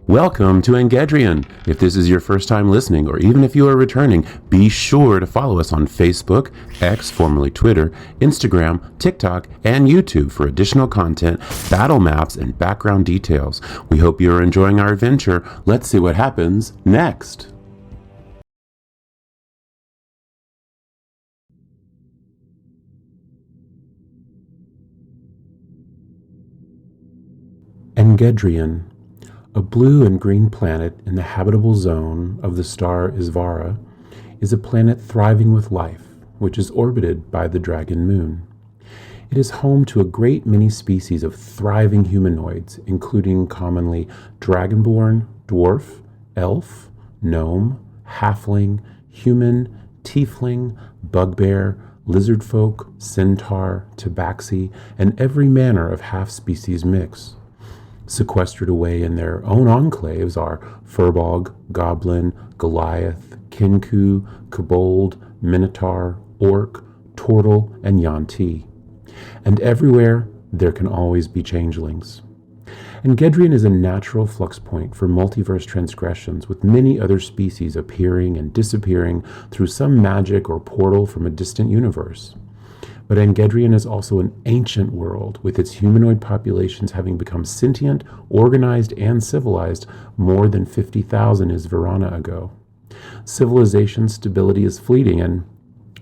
Welcome to Engedrian. If this is your first time listening, or even if you are returning, be sure to follow us on Facebook, X, formerly Twitter, Instagram, TikTok, and YouTube for additional content, battle maps, and background details. We hope you are enjoying our adventure. Let's see what happens next. Engedrian, a blue and green planet in the habitable zone of the star Isvara, is a planet thriving with life, which is orbited by the dragon moon. It is home to a great many species of thriving humanoids, including commonly dragonborn, dwarf, elf, gnome, halfling, human, tiefling, bugbear, lizardfolk, centaur, tabaxi, and every manner of half-species mix. Sequestered away in their own enclaves are Furbog, Goblin, Goliath, Kinku, Kobold, Minotaur, Orc, Turtle, and Yuan-ti. And everywhere, there can always be changelings. Engedrian is a natural flux point for multiverse transgressions, with many other species appearing and disappearing through some magic or portal from a distant universe. But Engedrian is also an ancient world, with its humanoid populations having become sentient, organized, and civilized more than 50,000 Isvarana ago. Civilization stability is fleeting, and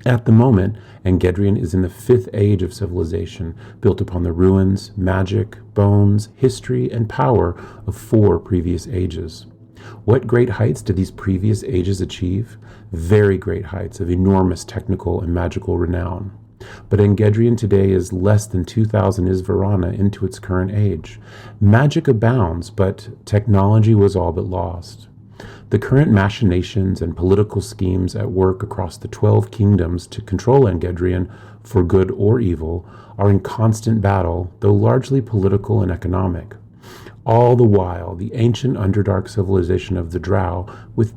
at the moment, Engedrian is in the 5th age of civilization, built upon the ruins, magic, bones, history, and power of 4 previous ages. What great heights did these previous ages achieve? Very great heights of enormous technical and magical renown. But Engedrian today is less than 2,000 Isvarana into its current age. Magic abounds, but technology was all but lost. The current machinations and political schemes at work across the 12 kingdoms to control Engedrian, for good or evil, are in constant battle, though largely political and economic. All the while, the ancient Underdark civilization of the Drow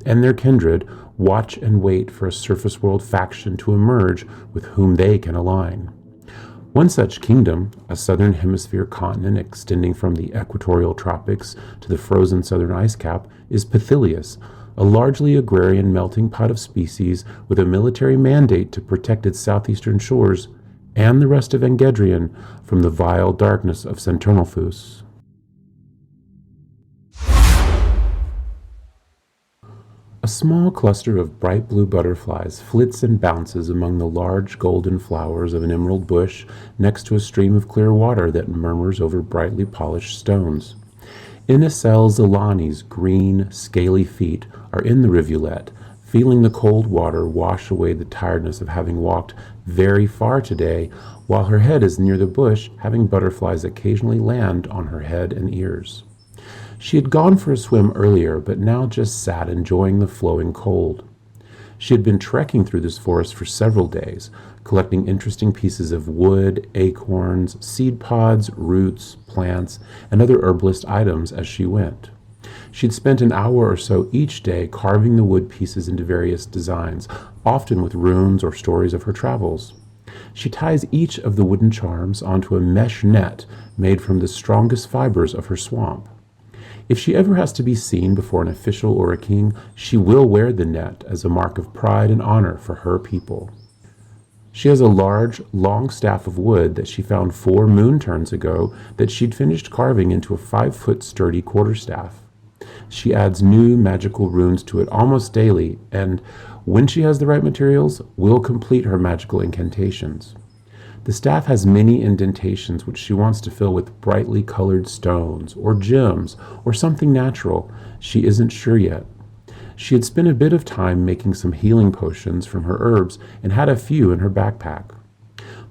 and their kindred watch and wait for a surface world faction to emerge with whom they can align. One such kingdom, a southern hemisphere continent extending from the equatorial tropics to the frozen southern ice cap, is Pathilius, a largely agrarian melting pot of species with a military mandate to protect its southeastern shores and the rest of Engedrian from the vile darkness of Centernalfus. A small cluster of bright blue butterflies flits and bounces among the large golden flowers of an emerald bush next to a stream of clear water that murmurs over brightly polished stones. Inicel Zilani's green, scaly feet are in the rivulet, feeling the cold water wash away the tiredness of having walked very far today, while her head is near the bush, having butterflies occasionally land on her head and ears. She had gone for a swim earlier, but now just sat enjoying the flowing cold. She had been trekking through this forest for several days, collecting interesting pieces of wood, acorns, seed pods, roots, plants, and other herbalist items as she went. She'd spent an hour or so each day carving the wood pieces into various designs, often with runes or stories of her travels. She ties each of the wooden charms onto a mesh net made from the strongest fibers of her swamp. If she ever has to be seen before an official or a king, she will wear the net as a mark of pride and honor for her people. She has a large, long staff of wood that she found 4 moon turns ago that she'd finished carving into a 5-foot sturdy quarterstaff. She adds new magical runes to it almost daily, and when she has the right materials, will complete her magical incantations. The staff has many indentations which she wants to fill with brightly colored stones, or gems, or something natural. She isn't sure yet. She had spent a bit of time making some healing potions from her herbs and had a few in her backpack.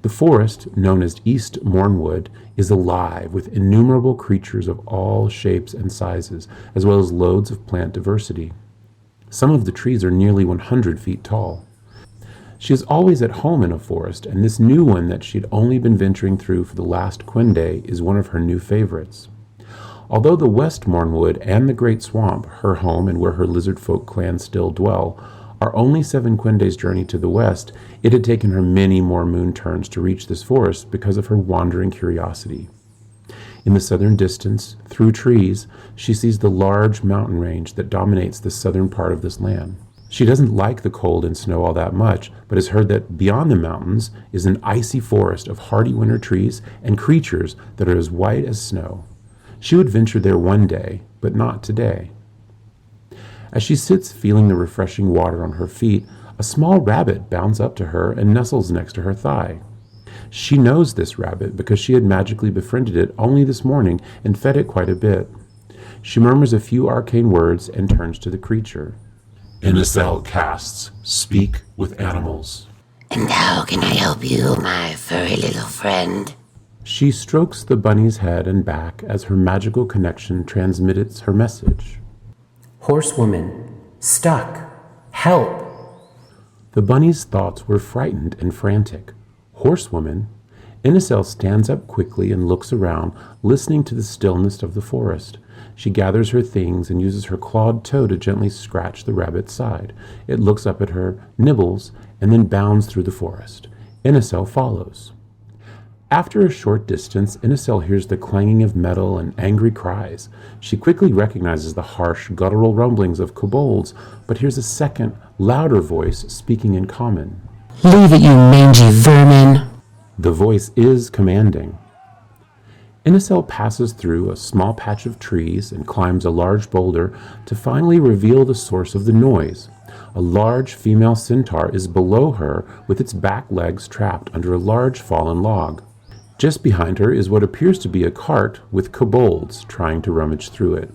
The forest, known as East Mornwood, is alive with innumerable creatures of all shapes and sizes, as well as loads of plant diversity. Some of the trees are nearly 100 feet tall. She is always at home in a forest, and this new one that she'd only been venturing through for the last Quinde is one of her new favorites. Although the West Mornwood and the Great Swamp, her home and where her lizard folk clan still dwell, are only 7 Quinde's journey to the west, it had taken her many more moon turns to reach this forest because of her wandering curiosity. In the southern distance, through trees, she sees the large mountain range that dominates the southern part of this land. She doesn't like the cold and snow all that much, but has heard that beyond the mountains is an icy forest of hardy winter trees and creatures that are as white as snow. She would venture there one day, but not today. As she sits feeling the refreshing water on her feet, a small rabbit bounds up to her and nestles next to her thigh. She knows this rabbit because she had magically befriended it only this morning and fed it quite a bit. She murmurs a few arcane words and turns to the creature. Inacel casts Speak with Animals. And how can I help you, my furry little friend? She strokes the bunny's head and back as her magical connection transmits her message. Horsewoman, stuck, help. The bunny's thoughts were frightened and frantic. Horsewoman? Inacel stands up quickly and looks around, listening to the stillness of the forest. She gathers her things and uses her clawed toe to gently scratch the rabbit's side. It looks up at her, nibbles, and then bounds through the forest. Inacel follows. After a short distance, Inacel hears the clanging of metal and angry cries. She quickly recognizes the harsh, guttural rumblings of kobolds, but hears a second, louder voice speaking in common. Leave it, you mangy vermin! The voice is commanding. Inacel passes through a small patch of trees and climbs a large boulder to finally reveal the source of the noise. A large female centaur is below her with its back legs trapped under a large fallen log. Just behind her is what appears to be a cart with kobolds trying to rummage through it.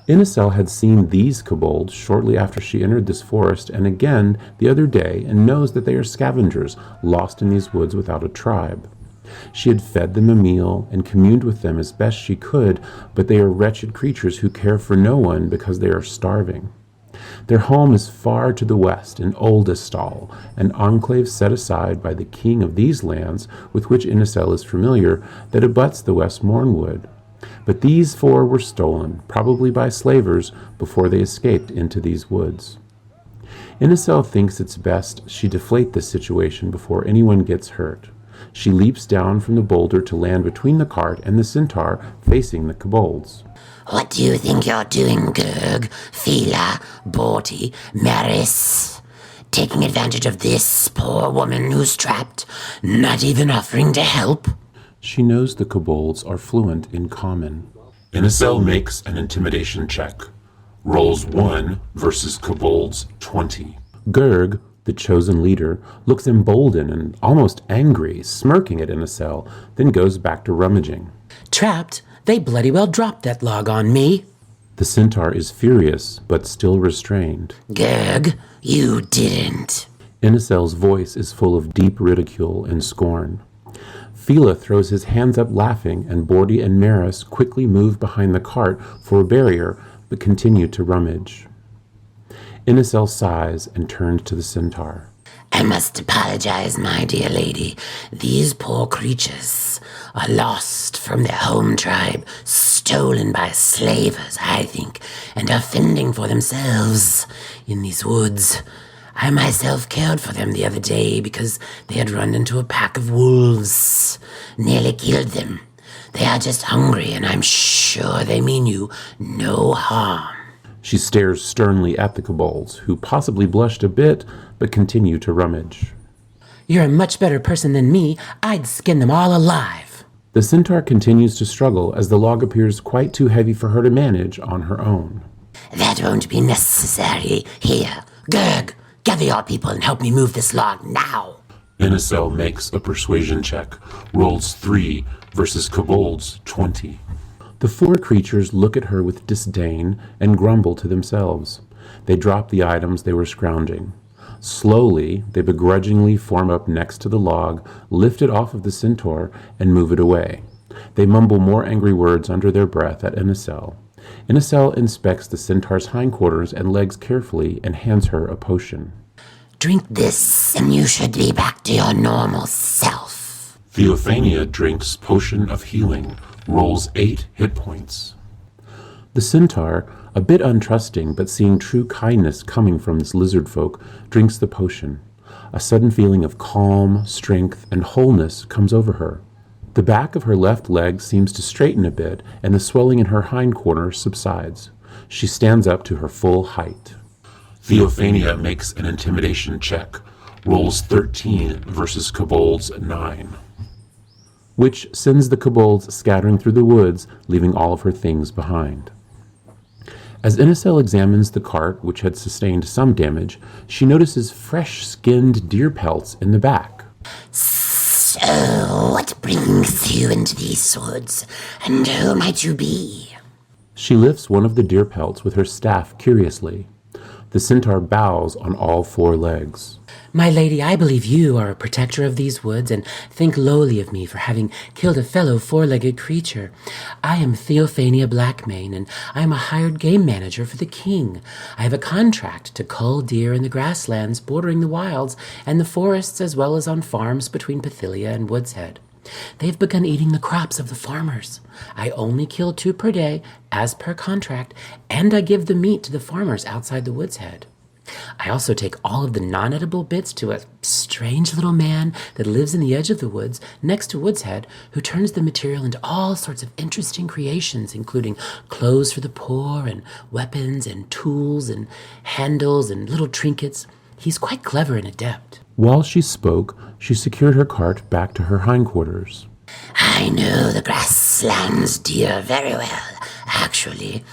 Inacel had seen these kobolds shortly after she entered this forest and again the other day and knows that they are scavengers lost in these woods without a tribe. She had fed them a meal and communed with them as best she could, but they are wretched creatures who care for no one because they are starving. Their home is far to the west in Oldestal, an enclave set aside by the king of these lands with which Inacel is familiar that abuts the West Mornwood. But these four were stolen, probably by slavers, before they escaped into these woods. Inacel thinks it's best she deflate this situation before anyone gets hurt. She leaps down from the boulder to land between the cart and the centaur facing the kobolds. What do you think you're doing, Gurg, Fila, Borty, Maris? Taking advantage of this poor woman who's trapped, not even offering to help? She knows the kobolds are fluent in common. Inacel makes an intimidation check. Rolls 1 versus kobolds 20. Gurg, the chosen leader, looks emboldened and almost angry, smirking at Inacel, then goes back to rummaging. Trapped? They bloody well dropped that log on me. The centaur is furious, but still restrained. Gurg, you didn't. Inacel's voice is full of deep ridicule and scorn. Fila throws his hands up laughing, and Bordy and Maris quickly move behind the cart for a barrier, but continue to rummage. Inacel sighs and turns to the centaur. I must apologize, my dear lady. These poor creatures are lost from their home tribe, stolen by slavers, I think, and are fending for themselves in these woods. I myself cared for them the other day because they had run into a pack of wolves. Nearly killed them. They are just hungry, and I'm sure they mean you no harm. She stares sternly at the kobolds, who possibly blushed a bit, but continue to rummage. You're a much better person than me. I'd skin them all alive. The centaur continues to struggle as the log appears quite too heavy for her to manage on her own. That won't be necessary. Here, Gurg, gather your people and help me move this log now. Inacel makes a persuasion check. Rolls 3 versus kobolds 20. The four creatures look at her with disdain and grumble to themselves. They drop the items they were scrounging. Slowly, they begrudgingly form up next to the log, lift it off of the centaur, and move it away. They mumble more angry words under their breath at Inacel. Inacel inspects the centaur's hindquarters and legs carefully and hands her a potion. Drink this, and you should be back to your normal self. Theophania drinks Potion of Healing. Rolls 8 hit points. The centaur, a bit untrusting but seeing true kindness coming from this lizard folk, drinks the potion. A sudden feeling of calm, strength, and wholeness comes over her. The back of her left leg seems to straighten a bit, and the swelling in her hind corner subsides. She stands up to her full height. Theophania makes an intimidation check. Rolls 13 versus Kobold's 9. Which sends the kobolds scattering through the woods, leaving all of her things behind. As Inicel examines the cart, which had sustained some damage, she notices fresh-skinned deer pelts in the back. So, what brings you into these woods, and who might you be? She lifts one of the deer pelts with her staff curiously. The centaur bows on all 4 legs. My lady, I believe you are a protector of these woods, and think lowly of me for having killed a fellow 4-legged creature. I am Theophania Blackmane, and I am a hired game manager for the king. I have a contract to cull deer in the grasslands bordering the wilds and the forests, as well as on farms between Pathilia and Woodshead. They've begun eating the crops of the farmers. I only kill 2 per day, as per contract, and I give the meat to the farmers outside the Woodshead. I also take all of the non-edible bits to a strange little man that lives in the edge of the woods next to Woodshead, who turns the material into all sorts of interesting creations, including clothes for the poor and weapons and tools and handles and little trinkets. He's quite clever and adept. While she spoke, she secured her cart back to her hindquarters. I know the grasslands deer very well, actually.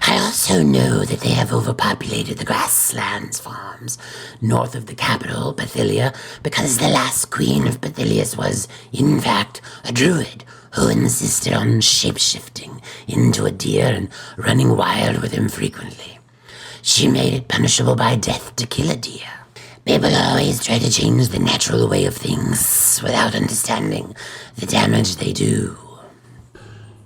I also know that they have overpopulated the grasslands farms north of the capital, Pathilia, because the last queen of Pathilius was, in fact, a druid who insisted on shape-shifting into a deer and running wild with him frequently. She made it punishable by death to kill a deer. People always try to change the natural way of things without understanding the damage they do.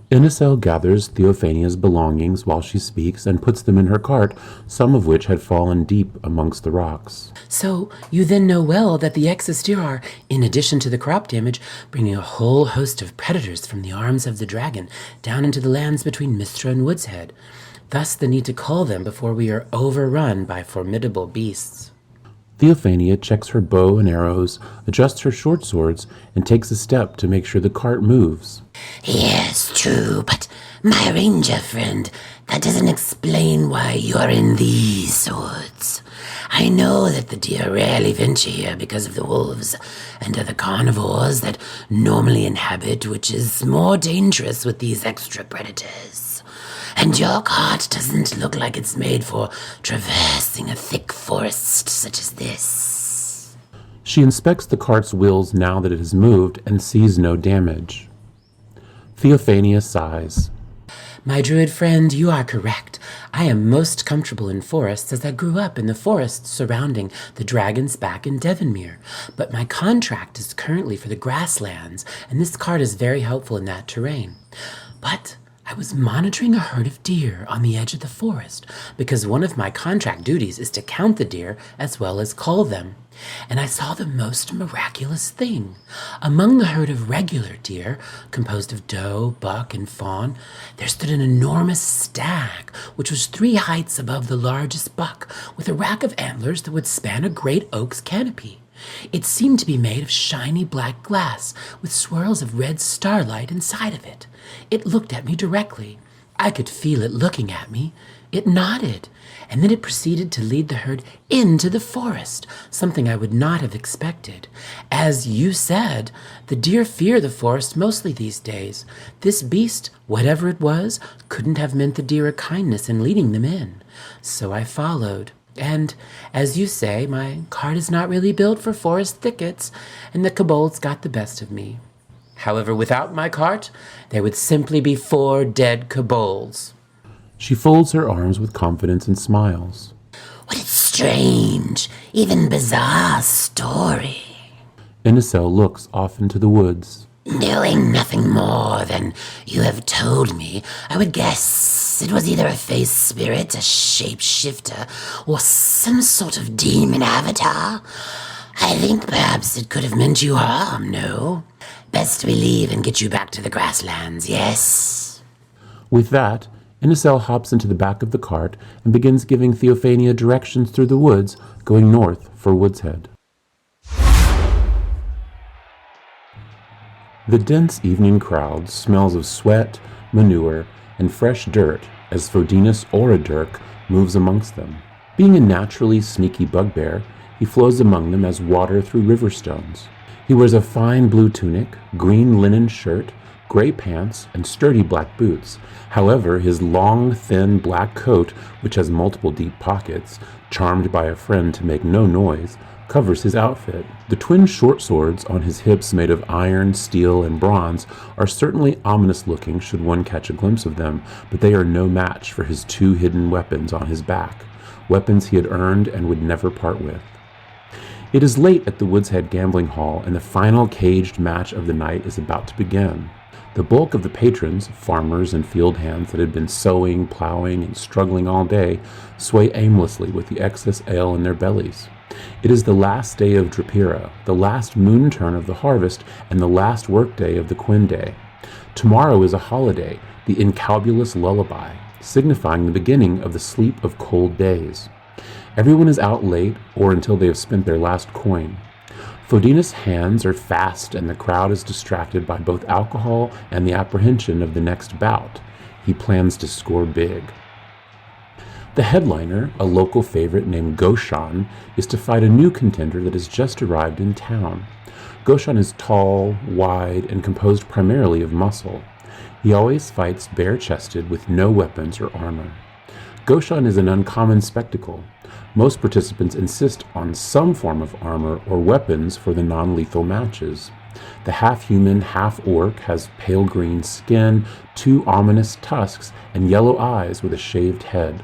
Inicel gathers Theophania's belongings while she speaks and puts them in her cart, some of which had fallen deep amongst the rocks. So you then know well that the Existir are, in addition to the crop damage, bringing a whole host of predators from the arms of the dragon down into the lands between Mistra and Woodshead. Thus the need to cull them before we are overrun by formidable beasts. Theophania checks her bow and arrows, adjusts her short swords, and takes a step to make sure the cart moves. Yes, true, but my ranger friend, that doesn't explain why you're in these woods. I know that the deer rarely venture here because of the wolves and other carnivores that normally inhabit, which is more dangerous with these extra predators. And your cart doesn't look like it's made for traversing a thick forest such as this. She inspects the cart's wheels now that it has moved and sees no damage. Theophania sighs. My druid friend, you are correct. I am most comfortable in forests as I grew up in the forests surrounding the Dragon's Back in Devonmere. But my contract is currently for the grasslands, and this cart is very helpful in that terrain. But I was monitoring a herd of deer on the edge of the forest because one of my contract duties is to count the deer as well as cull them. And I saw the most miraculous thing. Among the herd of regular deer, composed of doe, buck, and fawn, there stood an enormous stag, which was 3 heights above the largest buck, with a rack of antlers that would span a great oak's canopy. It seemed to be made of shiny black glass, with swirls of red starlight inside of it. It looked at me directly. I could feel it looking at me. It nodded, and then it proceeded to lead the herd into the forest, something I would not have expected. As you said, the deer fear the forest mostly these days. This beast, whatever it was, couldn't have meant the deer a kindness in leading them in. So I followed. And, as you say, my cart is not really built for forest thickets, and the kobolds got the best of me. However, without my cart, there would simply be 4 dead kobolds. She folds her arms with confidence and smiles. What a strange, even bizarre story. Inicel looks off into the woods. Knowing nothing more than you have told me, I would guess it was either a face spirit, a shapeshifter, or some sort of demon avatar. I think perhaps it could have meant you harm, no? Best we leave and get you back to the grasslands, yes? With that, Inicel hops into the back of the cart and begins giving Theophania directions through the woods, going north for Woodshead. The dense evening crowd smells of sweat, manure, and fresh dirt as Fodinus Oradirk moves amongst them. Being a naturally sneaky bugbear, he flows among them as water through river stones. He wears a fine blue tunic, green linen shirt, gray pants, and sturdy black boots. However, his long, thin black coat, which has multiple deep pockets, charmed by a friend to make no noise, covers his outfit. The twin short swords on his hips made of iron, steel, and bronze are certainly ominous looking should one catch a glimpse of them, but they are no match for his two hidden weapons on his back, weapons he had earned and would never part with. It is late at the Woods Head Gambling Hall, and the final caged match of the night is about to begin. The bulk of the patrons, farmers and field hands that had been sowing, plowing, and struggling all day, sway aimlessly with the excess ale in their bellies. It is the last day of Drapira, the last moon turn of the harvest, and the last workday of the Quinday. Tomorrow is a holiday, the incalbulous lullaby, signifying the beginning of the sleep of cold days. Everyone is out late or until they have spent their last coin. Fodinus' hands are fast and the crowd is distracted by both alcohol and the apprehension of the next bout. He plans to score big. The headliner, a local favorite named Goshan, is to fight a new contender that has just arrived in town. Goshan is tall, wide, and composed primarily of muscle. He always fights bare-chested with no weapons or armor. Goshan is an uncommon spectacle. Most participants insist on some form of armor or weapons for the non-lethal matches. The half-human, half-orc has pale green skin, two ominous tusks, and yellow eyes with a shaved head.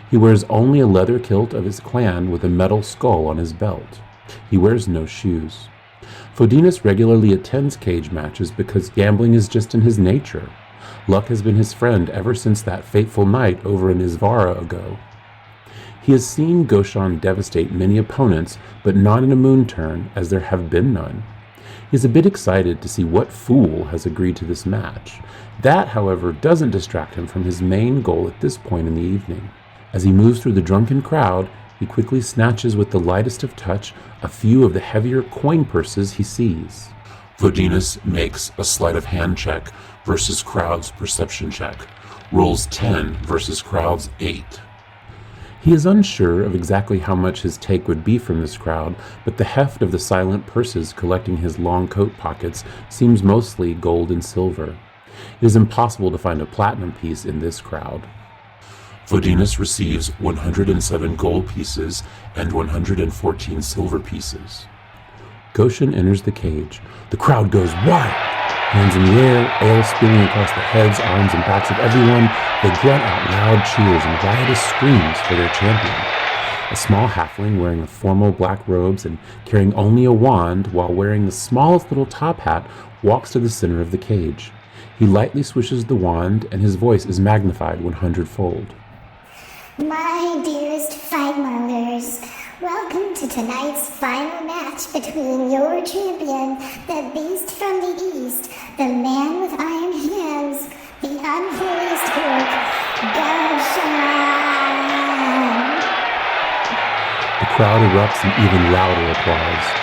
He wears only a leather kilt of his clan with a metal skull on his belt. He wears no shoes. Fodinus regularly attends cage matches because gambling is just in his nature. Luck has been his friend ever since that fateful night over in Isvara ago. He has seen Goshan devastate many opponents, but not in a moon turn, as there have been none. He is a bit excited to see what fool has agreed to this match. That, however, doesn't distract him from his main goal at this point in the evening. As he moves through the drunken crowd, he quickly snatches with the lightest of touch a few of the heavier coin purses he sees. Fodinus makes a sleight of hand check versus crowd's perception check. Rolls 10 versus crowd's 8. He is unsure of exactly how much his take would be from this crowd, but the heft of the silent purses collecting his long coat pockets seems mostly gold and silver. It is impossible to find a platinum piece in this crowd. Fodinus receives 107 gold pieces and 114 silver pieces. Goshan enters the cage. The crowd goes wild. Hands in the air, ale spilling across the heads, arms, and backs of everyone, they grunt out loud cheers and riotous screams for their champion. A small halfling wearing formal black robes and carrying only a wand while wearing the smallest little top hat walks to the center of the cage. He lightly swishes the wand and his voice is magnified 100-fold. My dearest fightmongers, welcome to tonight's final match between your champion, the beast from the east, the man with iron hands, the unholiest orc, Goshan. The crowd erupts in even louder applause.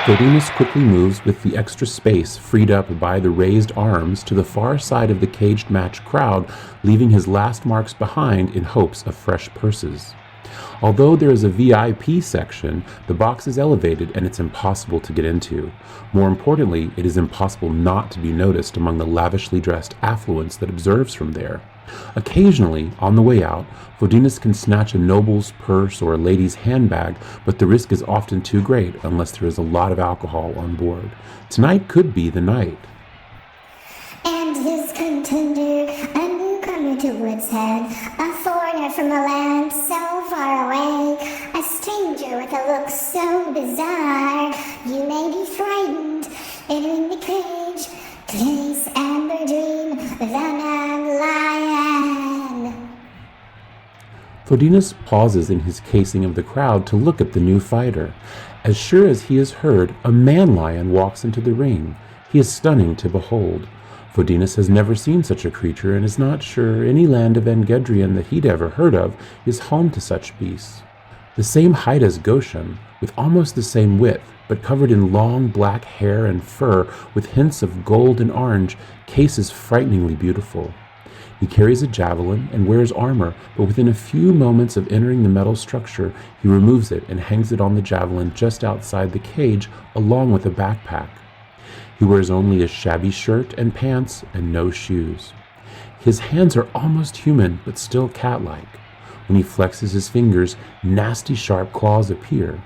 Fodinus quickly moves with the extra space freed up by the raised arms to the far side of the caged match crowd, leaving his last marks behind in hopes of fresh purses. Although there is a VIP section, the box is elevated and it's impossible to get into. More importantly, it is impossible not to be noticed among the lavishly dressed affluence that observes from there. Occasionally, on the way out, Fodinus can snatch a noble's purse or a lady's handbag, but the risk is often too great unless there is a lot of alcohol on board. Tonight could be the night. And his contender, a newcomer to Woods Head, a foreigner from a land so far away, a stranger with a look so bizarre, you may be frightened. Entering the cage, Chase Amber Dream, the non-lion. Fodinus pauses in his casing of the crowd to look at the new fighter. As sure as he is heard, a man-lion walks into the ring. He is stunning to behold. Fodinus has never seen such a creature and is not sure any land of Engedrian that he'd ever heard of is home to such beasts. The same height as Goshen, with almost the same width, but covered in long black hair and fur with hints of gold and orange, Case is frighteningly beautiful. He carries a javelin and wears armor, but within a few moments of entering the metal structure, he removes it and hangs it on the javelin just outside the cage, along with a backpack. He wears only a shabby shirt and pants and no shoes. His hands are almost human, but still cat-like. When he flexes his fingers, nasty sharp claws appear.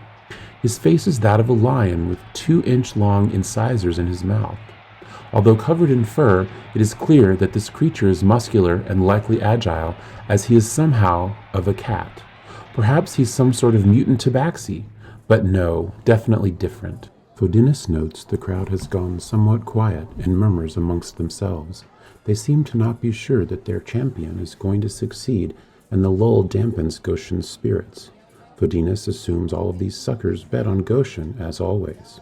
His face is that of a lion with 2-inch-long incisors in his mouth. Although covered in fur, it is clear that this creature is muscular and likely agile, as he is somehow of a cat. Perhaps he's some sort of mutant tabaxi, but no, definitely different. Fodinus notes the crowd has gone somewhat quiet and murmurs amongst themselves. They seem to not be sure that their champion is going to succeed, and the lull dampens Goshen's spirits. Fodinus assumes all of these suckers bet on Goshen, as always.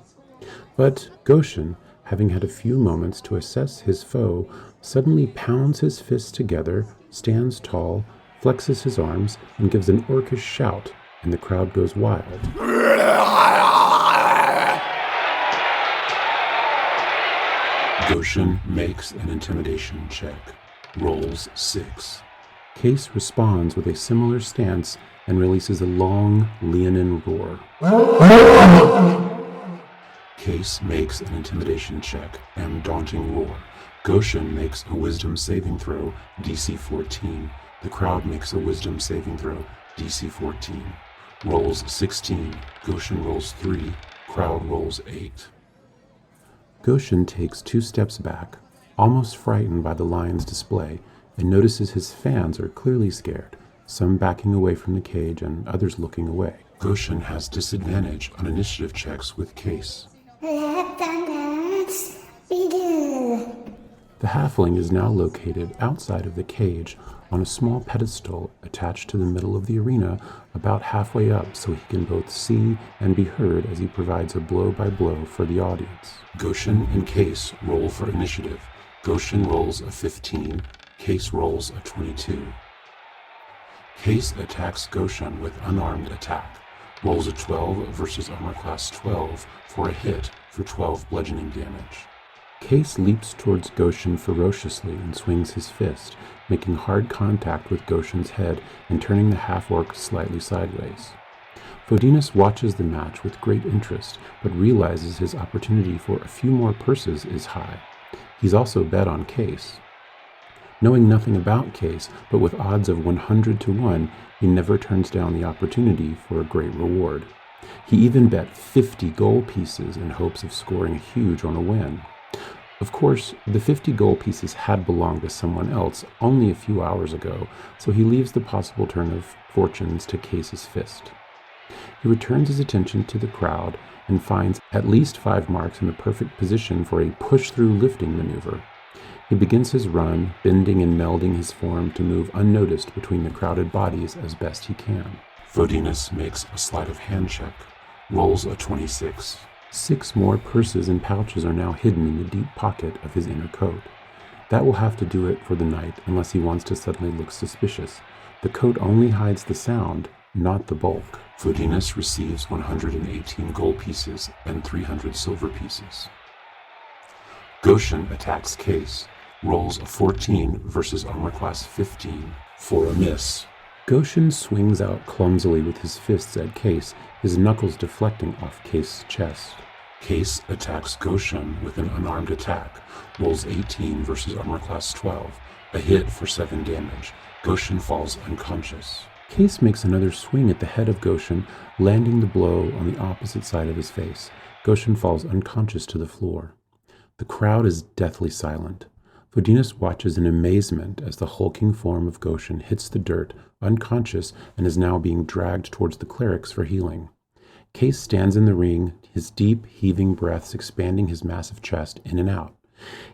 But Goshen, having had a few moments to assess his foe, suddenly pounds his fists together, stands tall, flexes his arms, and gives an orcish shout, and the crowd goes wild. Goshen makes an intimidation check. Rolls 6. Case responds with a similar stance and releases a long, leonine roar. Case makes an intimidation check and daunting roar. Goshen makes a wisdom saving throw, DC 14. The crowd makes a wisdom saving throw, DC 14. Rolls 16. Goshen rolls 3. Crowd rolls 8. Goshen takes 2 steps back, almost frightened by the lion's display, and notices his fans are clearly scared, some backing away from the cage and others looking away. Goshen has disadvantage on initiative checks with Case. Let the dance begin. The halfling is now located outside of the cage on a small pedestal attached to the middle of the arena, about halfway up, so he can both see and be heard as he provides a blow-by-blow for the audience. Goshen and Case roll for initiative. Goshen rolls a 15. Case rolls a 22. Case attacks Goshen with unarmed attack. Rolls a 12 versus armor class 12 for a hit for 12 bludgeoning damage. Case leaps towards Goshen ferociously and swings his fist, making hard contact with Goshen's head and turning the half-orc slightly sideways. Fodinus watches the match with great interest, but realizes his opportunity for a few more purses is high. He's also bet on Case. Knowing nothing about Case, but with odds of 100 to 1, he never turns down the opportunity for a great reward. He even bet 50 gold pieces in hopes of scoring a huge on a win. Of course, the 50 gold pieces had belonged to someone else only a few hours ago, so he leaves the possible turn of fortunes to Case's fist. He returns his attention to the crowd and finds at least 5 marks in the perfect position for a push-through lifting maneuver. He begins his run, bending and melding his form to move unnoticed between the crowded bodies as best he can. Fodinus makes a sleight of hand check. Rolls a 26. 6 more purses and pouches are now hidden in the deep pocket of his inner coat. That will have to do it for the night unless he wants to suddenly look suspicious. The coat only hides the sound, not the bulk. Fodinus receives 118 gold pieces and 300 silver pieces. Goshen attacks Case. Rolls a 14 versus armor class 15 for a miss. Goshen swings out clumsily with his fists at Case, his knuckles deflecting off Case's chest. Case attacks Goshen with an unarmed attack. Rolls 18 versus armor class 12. A hit for 7 damage. Goshen falls unconscious. Case makes another swing at the head of Goshen, landing the blow on the opposite side of his face. Goshen falls unconscious to the floor. The crowd is deathly silent. Fodinus watches in amazement as the hulking form of Goshen hits the dirt, unconscious, and is now being dragged towards the clerics for healing. Case stands in the ring, his deep, heaving breaths expanding his massive chest in and out.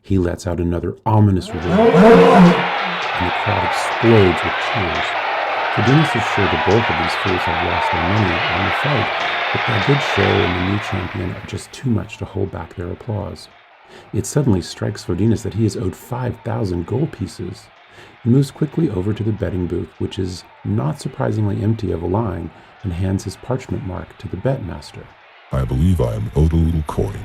He lets out another ominous roar, and the crowd explodes with cheers. Fodinus is sure the bulk of these fools have lost their money on the fight, but their good show and the new champion are just too much to hold back their applause. It suddenly strikes Fodinus that he is owed 5,000 gold pieces. He moves quickly over to the betting booth, which is not surprisingly empty of a line, and hands his parchment mark to the bet master. I believe I am owed a little coin.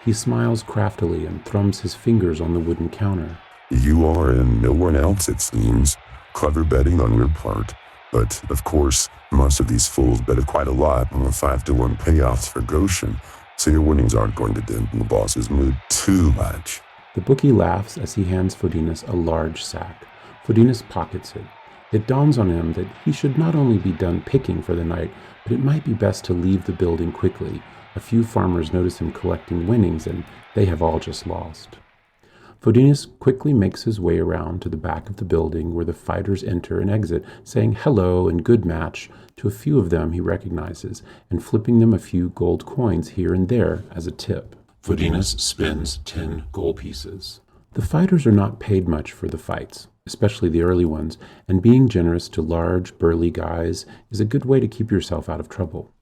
He smiles craftily and thrums his fingers on the wooden counter. You are and no one else, it seems. Clever betting on your part. But, of course, most of these fools betted quite a lot on the 5-to-1 payoffs for Goshen, so your winnings aren't going to dampen the boss's mood too much. The bookie laughs as he hands Fodinas a large sack. Fodinas pockets it. It dawns on him that he should not only be done picking for the night, but it might be best to leave the building quickly. A few farmers notice him collecting winnings, and they have all just lost. Fodinas quickly makes his way around to the back of the building where the fighters enter and exit, saying hello and good match to a few of them he recognizes, and flipping them a few gold coins here and there as a tip. Fodinas spins 10 gold pieces. The fighters are not paid much for the fights, especially the early ones, and being generous to large, burly guys is a good way to keep yourself out of trouble.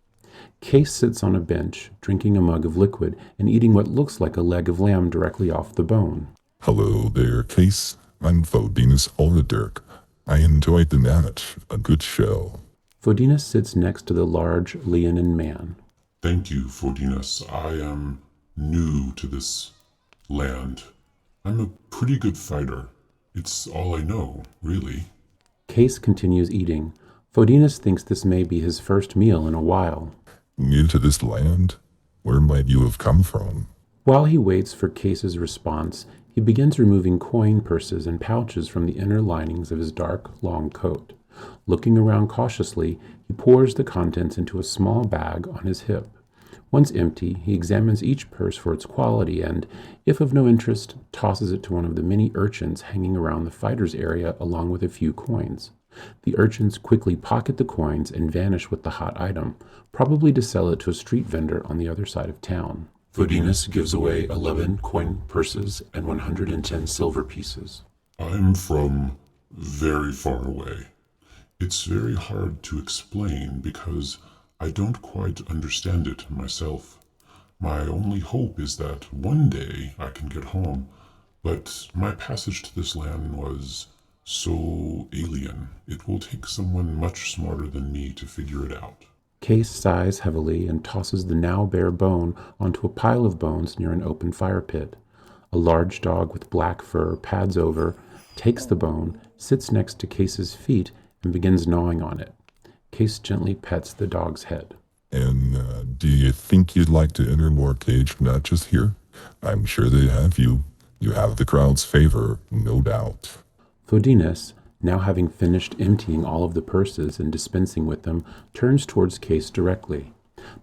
Case sits on a bench, drinking a mug of liquid and eating what looks like a leg of lamb directly off the bone. Hello there, Case. I'm Fodinas Oladirk. I enjoyed the match. A good show. Fodinas sits next to the large Leonin man. Thank you, Fodinas. I am new to this land. I'm a pretty good fighter. It's all I know, really. Case continues eating. Fodinas thinks this may be his first meal in a while. New to this land? Where might you have come from? While he waits for Case's response, he begins removing coin purses and pouches from the inner linings of his dark, long coat. Looking around cautiously, he pours the contents into a small bag on his hip. Once empty, he examines each purse for its quality and, if of no interest, tosses it to one of the many urchins hanging around the fighters' area along with a few coins. The urchins quickly pocket the coins and vanish with the hot item, probably to sell it to a street vendor on the other side of town. Fodinas gives away 11 coin purses and 110 silver pieces. I'm from very far away. It's very hard to explain because I don't quite understand it myself. My only hope is that one day I can get home, but my passage to this land was so alien. It will take someone much smarter than me to figure it out. Case sighs heavily and tosses the now bare bone onto a pile of bones near an open fire pit. A large dog with black fur pads over, takes the bone, sits next to Case's feet, and begins gnawing on it. Case gently pets the dog's head. And do you think you'd like to enter more cage matches here? I'm sure they have you. You have the crowd's favor, no doubt. Fodinas, now having finished emptying all of the purses and dispensing with them, turns towards Case directly.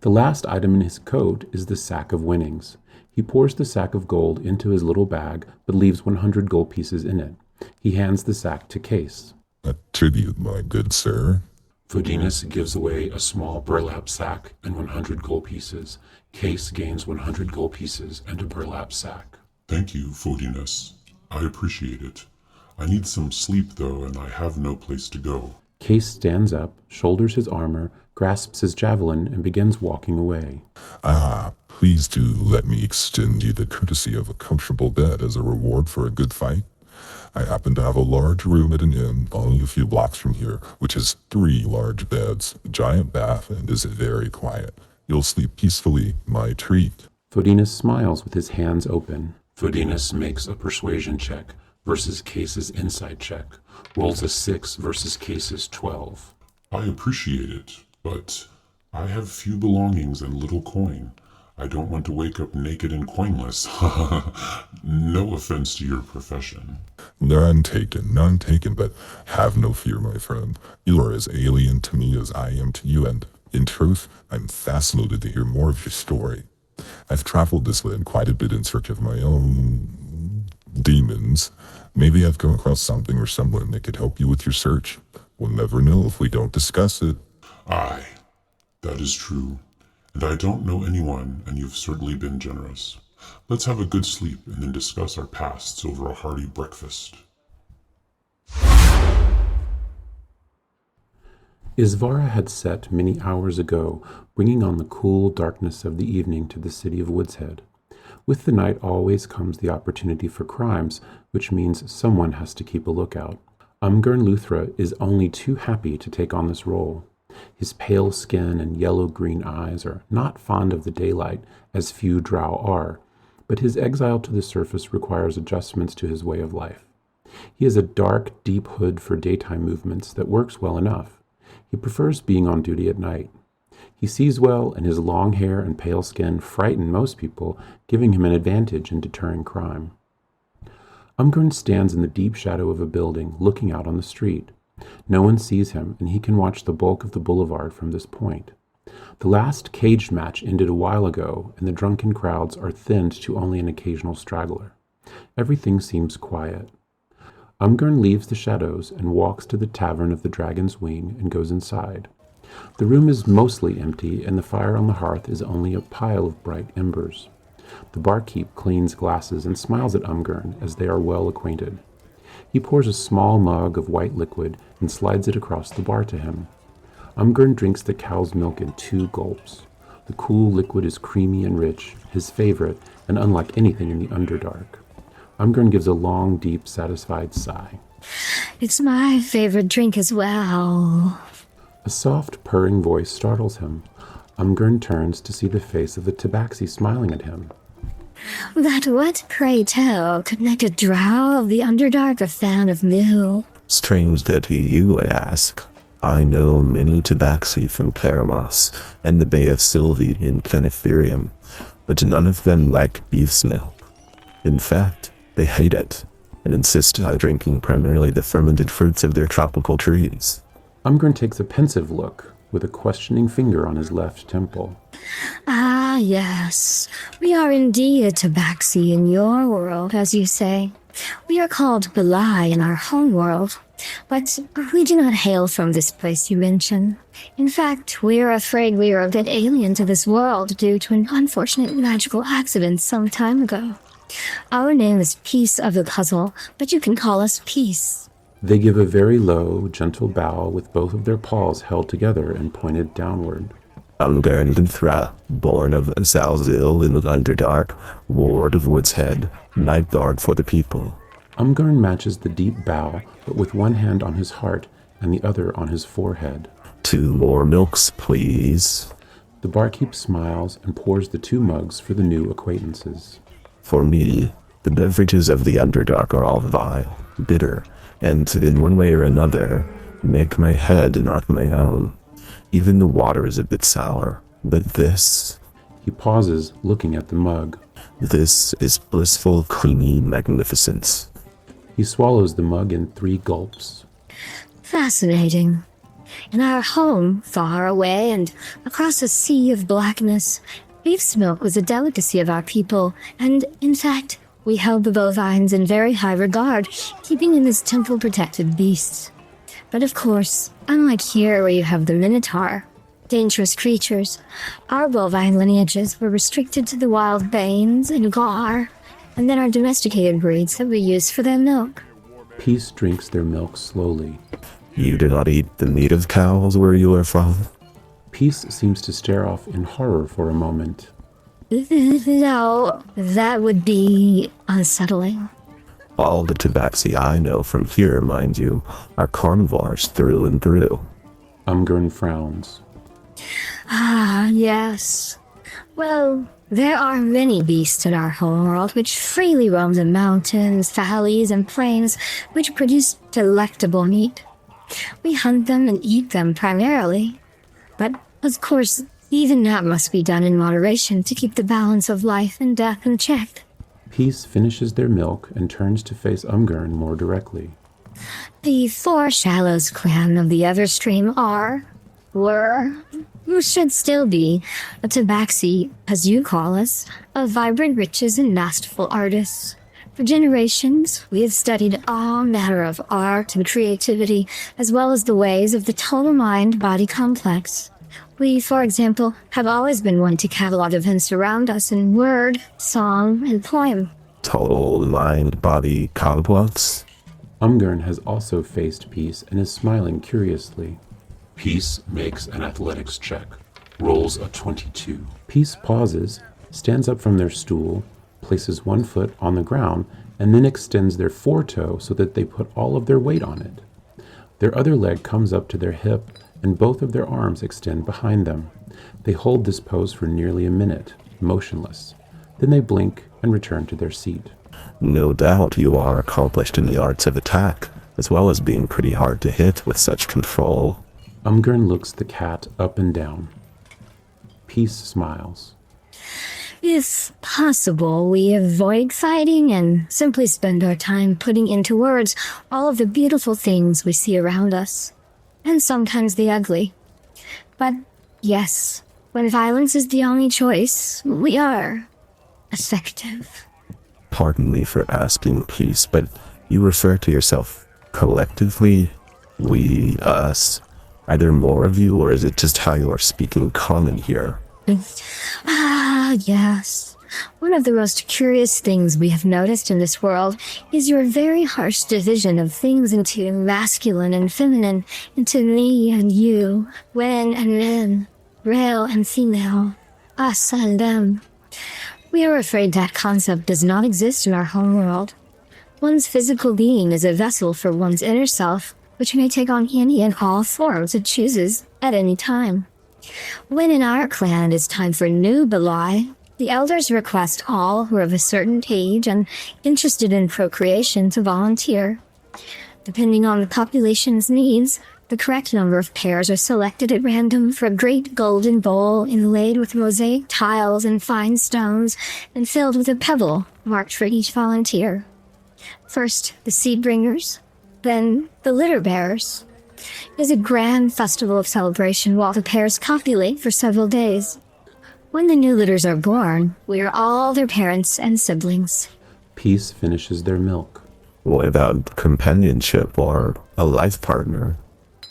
The last item in his coat is the sack of winnings. He pours the sack of gold into his little bag, but leaves 100 gold pieces in it. He hands the sack to Case. A tribute, my good sir. Fodinas gives away a small burlap sack and 100 gold pieces. Case gains 100 gold pieces and a burlap sack. Thank you, Fodinas. I appreciate it. I need some sleep, though, and I have no place to go. Case stands up, shoulders his armor, grasps his javelin, and begins walking away. Please do let me extend you the courtesy of a comfortable bed as a reward for a good fight. I happen to have a large room at an inn only a few blocks from here, which has 3 large beds, a giant bath, and is very quiet. You'll sleep peacefully, my treat. Fodinas smiles with his hands open. Fodinas makes a persuasion check versus Case's insight check. Rolls a 6 versus Case's 12. I appreciate it, but I have few belongings and little coin. I don't want to wake up naked and coinless. No offense to your profession. None taken, but have no fear, my friend. You are as alien to me as I am to you, and, in truth, I'm fascinated to hear more of your story. I've traveled this land quite a bit in search of my own demons. Maybe I've come across something or someone that could help you with your search. We'll never know if we don't discuss it. Aye, that is true. And I don't know anyone, and you've certainly been generous. Let's have a good sleep and then discuss our pasts over a hearty breakfast. Isvara had set many hours ago, bringing on the cool darkness of the evening to the city of Woodshead. With the night always comes the opportunity for crimes, which means someone has to keep a lookout. Umgurn Luthra is only too happy to take on this role. His pale skin and yellow-green eyes are not fond of the daylight, as few drow are, but his exile to the surface requires adjustments to his way of life. He has a dark, deep hood for daytime movements that works well enough. He prefers being on duty at night. He sees well, and his long hair and pale skin frighten most people, giving him an advantage in deterring crime. Umgurn stands in the deep shadow of a building, looking out on the street. No one sees him, and he can watch the bulk of the boulevard from this point. The last cage match ended a while ago, and the drunken crowds are thinned to only an occasional straggler. Everything seems quiet. Umgurn leaves the shadows and walks to the Tavern of the Dragon's Wing and goes inside. The room is mostly empty, and the fire on the hearth is only a pile of bright embers. The barkeep cleans glasses and smiles at Umgurn as they are well acquainted. He pours a small mug of white liquid and slides it across the bar to him. Umgurn drinks the cow's milk in 2 gulps. The cool liquid is creamy and rich, his favorite, and unlike anything in the Underdark. Umgurn gives a long, deep, satisfied sigh. It's my favorite drink as well. A soft, purring voice startles him. Umgurn turns to see the face of the tabaxi smiling at him. That what, pray tell, could make a drow of the Underdark a fan of Mill? Strange that you would ask. I know many tabaxi from Paramos and the Bay of Sylvie in Planetherium, but none of them like beef's milk. In fact, they hate it, and insist on drinking primarily the fermented fruits of their tropical trees. Umgurn takes a pensive look, with a questioning finger on his left temple. Ah, yes. We are indeed a tabaxi in your world, as you say. We are called Belai in our home world, but we do not hail from this place you mention. In fact, we are afraid we are a bit alien to this world due to an unfortunate magical accident some time ago. Our name is Peace of the Puzzle, but you can call us Peace. They give a very low, gentle bow with both of their paws held together and pointed downward. Umgurn Luthra, born of Zalzil in the Underdark, ward of Woodshead, night guard for the people. Umgurn matches the deep bow, but with one hand on his heart and the other on his forehead. 2 more milks, please. The barkeep smiles and pours the 2 mugs for the new acquaintances. For me, the beverages of the Underdark are all vile, bitter, and in one way or another, make my head not my own. Even the water is a bit sour, but this... He pauses, looking at the mug. This is blissful, creamy magnificence. He swallows the mug in 3 gulps. Fascinating. In our home, far away and across a sea of blackness, beef's milk was a delicacy of our people, and, in fact, we held the bovines in very high regard, keeping them as temple-protected beasts. But of course, unlike here where you have the Minotaur, dangerous creatures, our bovine lineages were restricted to the wild Banes and Gar, and then our domesticated breeds that we use for their milk. Peace drinks their milk slowly. You do not eat the meat of cows where you are from? Peace seems to stare off in horror for a moment. No, that would be unsettling. All the tabaxi I know from here, mind you, are carnivores through and through. Umgurn frowns. Ah, yes. Well, there are many beasts in our homeworld which freely roam the mountains, valleys, and plains, which produce delectable meat. We hunt them and eat them primarily. But, of course, even that must be done in moderation to keep the balance of life and death in check. Peace finishes their milk and turns to face Umgurn more directly. The Four Shallows clan of the Everstream were, should still be, a tabaxi, as you call us, of vibrant riches and masterful artists. For generations, we have studied all manner of art and creativity, as well as the ways of the total mind-body complex. We, for example, have always been one to catalog events around us in word, song, and poem. Total mind-body complex? Umgurn has also faced Peace and is smiling curiously. Peace makes an athletics check. Rolls a 22. Peace pauses, stands up from their stool, places 1 foot on the ground, and then extends their foretoe so that they put all of their weight on it. Their other leg comes up to their hip, and both of their arms extend behind them. They hold this pose for nearly a minute, motionless. Then they blink and return to their seat. No doubt you are accomplished in the arts of attack, as well as being pretty hard to hit with such control. Umgern looks the cat up and down. Peace smiles. If possible, we avoid fighting and simply spend our time putting into words all of the beautiful things we see around us, and sometimes the ugly. But yes, when violence is the only choice, we are effective. Pardon me for asking, Peace, but you refer to yourself collectively? We, us? Are there more of you, or is it just how you are speaking common here? Yes. One of the most curious things we have noticed in this world is your very harsh division of things into masculine and feminine, into me and you, wen and men, male and female, us and them. We are afraid that concept does not exist in our home world. One's physical being is a vessel for one's inner self, which may take on any and all forms it chooses at any time. When in our clan it is time for new Belai, the elders request all who are of a certain age and interested in procreation to volunteer. Depending on the population's needs, the correct number of pairs are selected at random for a great golden bowl inlaid with mosaic tiles and fine stones and filled with a pebble marked for each volunteer. First, the seed bringers, then the litter bearers. It is a grand festival of celebration while the pairs copulate for several days. When the new litters are born, we are all their parents and siblings. Peace finishes their milk. What about companionship or a life partner?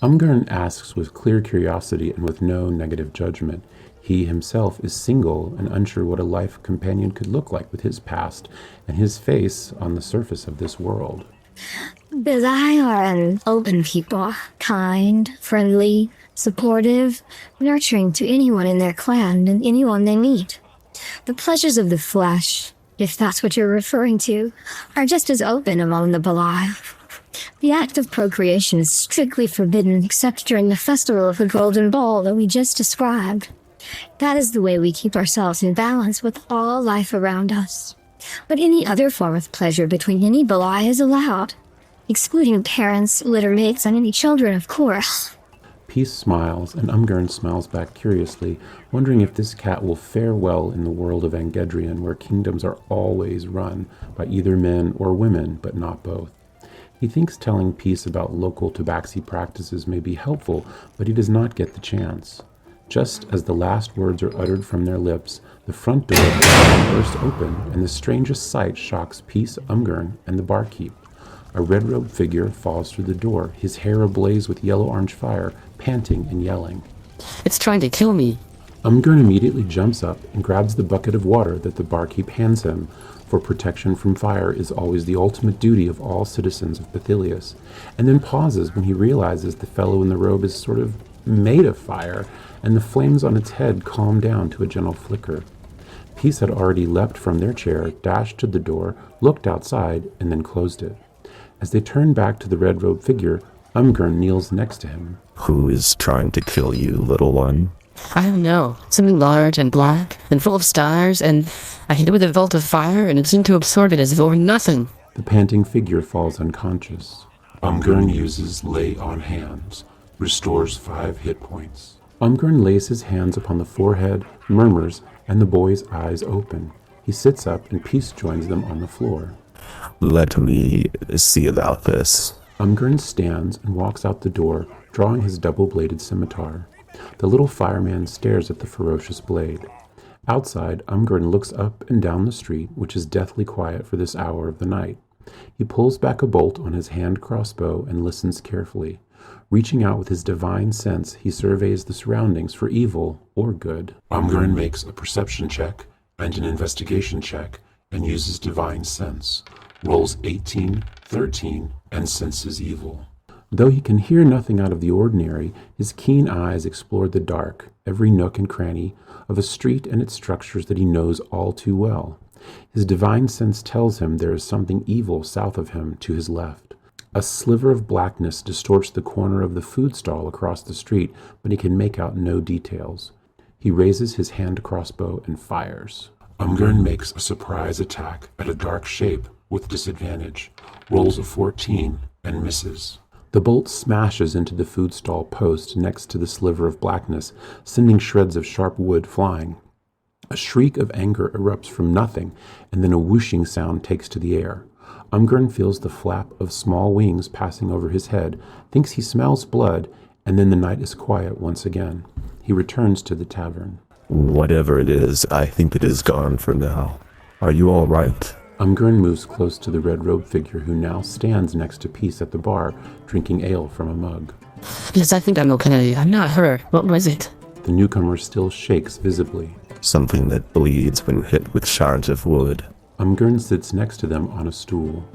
Umgern asks with clear curiosity and with no negative judgment. He himself is single and unsure what a life companion could look like with his past and his face on the surface of this world. Belai are an open people, kind, friendly, supportive, nurturing to anyone in their clan and anyone they meet. The pleasures of the flesh, if that's what you're referring to, are just as open among the Belai. The act of procreation is strictly forbidden except during the festival of the Golden Bowl that we just described. That is the way we keep ourselves in balance with all life around us. But any other form of pleasure between any Belai is allowed, excluding parents, litter mates, and any children, of course. Peace smiles, and Umgern smiles back curiously, wondering if this cat will fare well in the world of Angedrian, where kingdoms are always run by either men or women, but not both. He thinks telling Peace about local tabaxi practices may be helpful, but he does not get the chance. Just as the last words are uttered from their lips, the front door bursts open, and the strangest sight shocks Peace, Umgern, and the barkeep. A red-robed figure falls through the door, his hair ablaze with yellow-orange fire, panting and yelling. It's trying to kill me. Umgern immediately jumps up and grabs the bucket of water that the barkeep hands him, for protection from fire is always the ultimate duty of all citizens of Pathilius, and then pauses when he realizes the fellow in the robe is sort of made of fire, and the flames on its head calm down to a gentle flicker. Peace had already leapt from their chair, dashed to the door, looked outside, and then closed it. As they turn back to the red-robed figure, Umgern kneels next to him. Who is trying to kill you, little one? I don't know. Something large and black and full of stars, and I hit it with a bolt of fire and it seemed to absorb it as if it were nothing. The panting figure falls unconscious. Umgern uses Lay on Hands, restores 5 hit points. Umgern lays his hands upon the forehead, murmurs, and the boy's eyes open. He sits up and Peace joins them on the floor. Let me see about this. Umgern stands and walks out the door, drawing his double-bladed scimitar. The little fireman stares at the ferocious blade. Outside, Umgern looks up and down the street, which is deathly quiet for this hour of the night. He pulls back a bolt on his hand crossbow and listens carefully. Reaching out with his divine sense, he surveys the surroundings for evil or good. Umgern makes a perception check and an investigation check and uses divine sense. Rolls 18, 13, and senses evil. Though he can hear nothing out of the ordinary, his keen eyes explore the dark, every nook and cranny of a street and its structures that he knows all too well. His divine sense tells him there is something evil south of him to his left. A sliver of blackness distorts the corner of the food stall across the street, but he can make out no details. He raises his hand crossbow and fires. Umgern makes a surprise attack at a dark shape with disadvantage, rolls a 14, and misses. The bolt smashes into the food stall post next to the sliver of blackness, sending shreds of sharp wood flying. A shriek of anger erupts from nothing, and then a whooshing sound takes to the air. Umgern feels the flap of small wings passing over his head, thinks he smells blood, and then the night is quiet once again. He returns to the tavern. Whatever it is, I think it is gone for now. Are you all right? Umgern moves close to the red-robed figure who now stands next to Peace at the bar, drinking ale from a mug. Yes, I think I'm okay. I'm not hurt. What was it? The newcomer still shakes visibly. Something that bleeds when hit with shards of wood. Umgern sits next to them on a stool.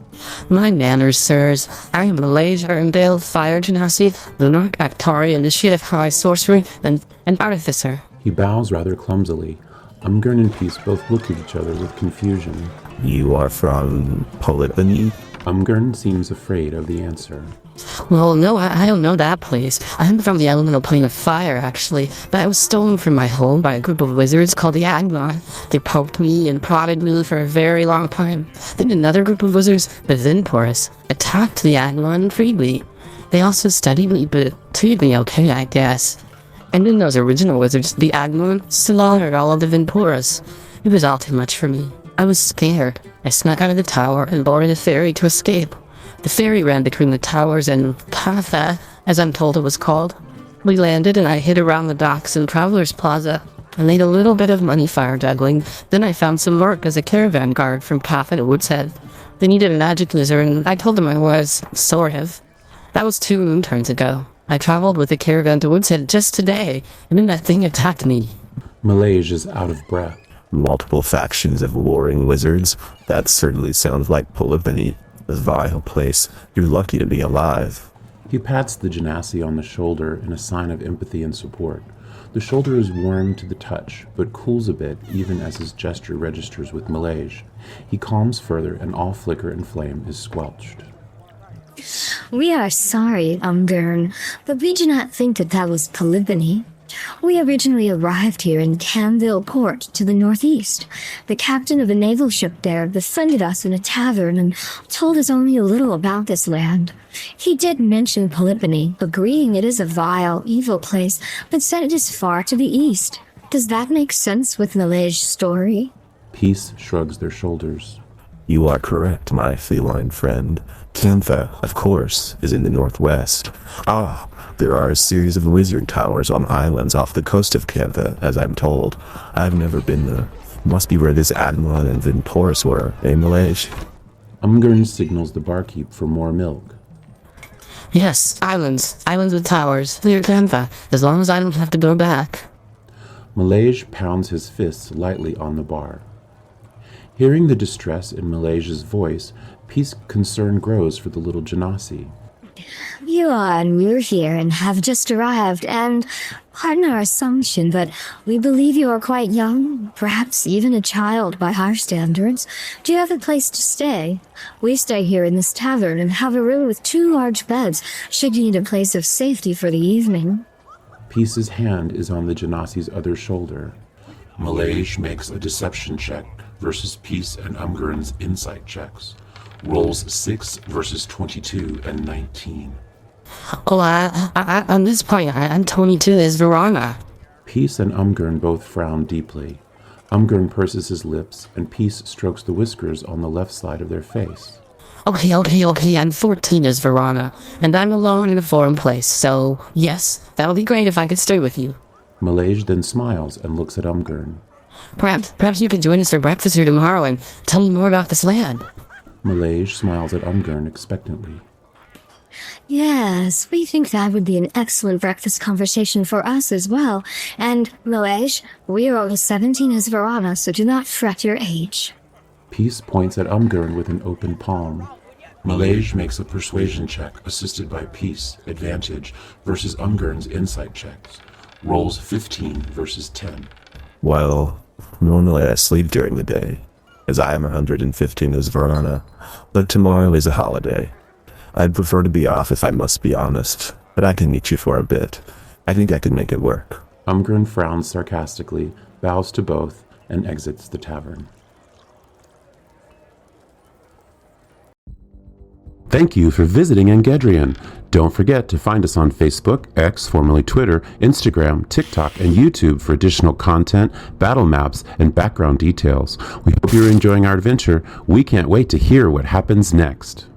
My manners, sirs. I am a Legendale Fire Genasi, the North Actari Initiative High Sorcery, and Artificer. He bows rather clumsily. Umgern and Peace both look at each other with confusion. You are from Polyphony? Umgern seems afraid of the answer. Well, no, I don't know that place. I'm from the elemental plane of fire, actually, but I was stolen from my home by a group of wizards called the Agmon. They poked me and prodded me for a very long time. Then another group of wizards, the Vinporus, attacked the Agmon and freed me. They also studied me, but treated me okay, I guess. And then those original wizards, the Agmon, slaughtered all of the Vinporus. It was all too much for me. I was scared. I snuck out of the tower and boarded a ferry to escape. The ferry ran between the towers and Patha, as I'm told it was called. We landed and I hid around the docks in Traveler's Plaza. I made a little bit of money fire juggling. Then I found some work as a caravan guard from Patha to Woods Head. They needed a magic user and I told them I was, sort of. That was 2 moon turns ago. I traveled with the caravan to Woods Head just today, and then that thing attacked me. Malage is out of breath. Multiple factions of warring wizards? That certainly sounds like Polyphony. A vile place. You're lucky to be alive. He pats the Genasi on the shoulder in a sign of empathy and support. The shoulder is warm to the touch, but cools a bit even as his gesture registers with Malage. He calms further and all flicker and flame is squelched. We are sorry, Umgern, but we do not think that was Polyphony. We originally arrived here in Canville Port to the northeast. The captain of a naval ship there befriended us in a tavern and told us only a little about this land. He did mention Polyphony, agreeing it is a vile, evil place, but said it is far to the east. Does that make sense with Malage's story? Peace shrugs their shoulders. You are correct, my feline friend. Cantha, of course, is in the northwest. Ah, there are a series of wizard towers on islands off the coast of Cantha, as I'm told. I've never been there. Must be where this Admon and Vinporus were, eh, Malage? Umgern signals the barkeep for more milk. Yes, islands. Islands with towers. Near Cantha, as long as I don't have to go back. Malage pounds his fists lightly on the bar. Hearing the distress in Malage's voice, Peace's concern grows for the little Genasi. You are new here and have just arrived, and pardon our assumption, but we believe you are quite young, perhaps even a child by our standards. Do you have a place to stay? We stay here in this tavern and have a room with 2 large beds, should you need a place of safety for the evening. Peace's hand is on the Genasi's other shoulder. Malage makes a deception check versus Peace and Umgern's insight checks. Rolls 6 versus 22 and 19. Oh, on this point, I'm 22 as Verona. Peace and Umgern both frown deeply. Umgern purses his lips, and Peace strokes the whiskers on the left side of their face. Okay, I'm 14 as Verona, and I'm alone in a foreign place, so yes, that would be great if I could stay with you. Malage then smiles and looks at Umgern. Perhaps you could join us for breakfast here tomorrow and tell me more about this land. Malage smiles at Umgern expectantly. Yes, we think that would be an excellent breakfast conversation for us as well. And, Malage, we are over 17 as Verona, so do not fret your age. Peace points at Umgern with an open palm. Malage makes a persuasion check assisted by Peace, advantage, versus Umgern's insight checks. Rolls 15 versus 10. Well, normally I sleep during the day, as I am 115 as Verona, but tomorrow is a holiday. I'd prefer to be off if I must be honest, but I can meet you for a bit. I think I can make it work. Umgren frowns sarcastically, bows to both, and exits the tavern. Thank you for visiting Engedrian. Don't forget to find us on Facebook, X, formerly Twitter, Instagram, TikTok, and YouTube for additional content, battle maps, and background details. We hope you're enjoying our adventure. We can't wait to hear what happens next.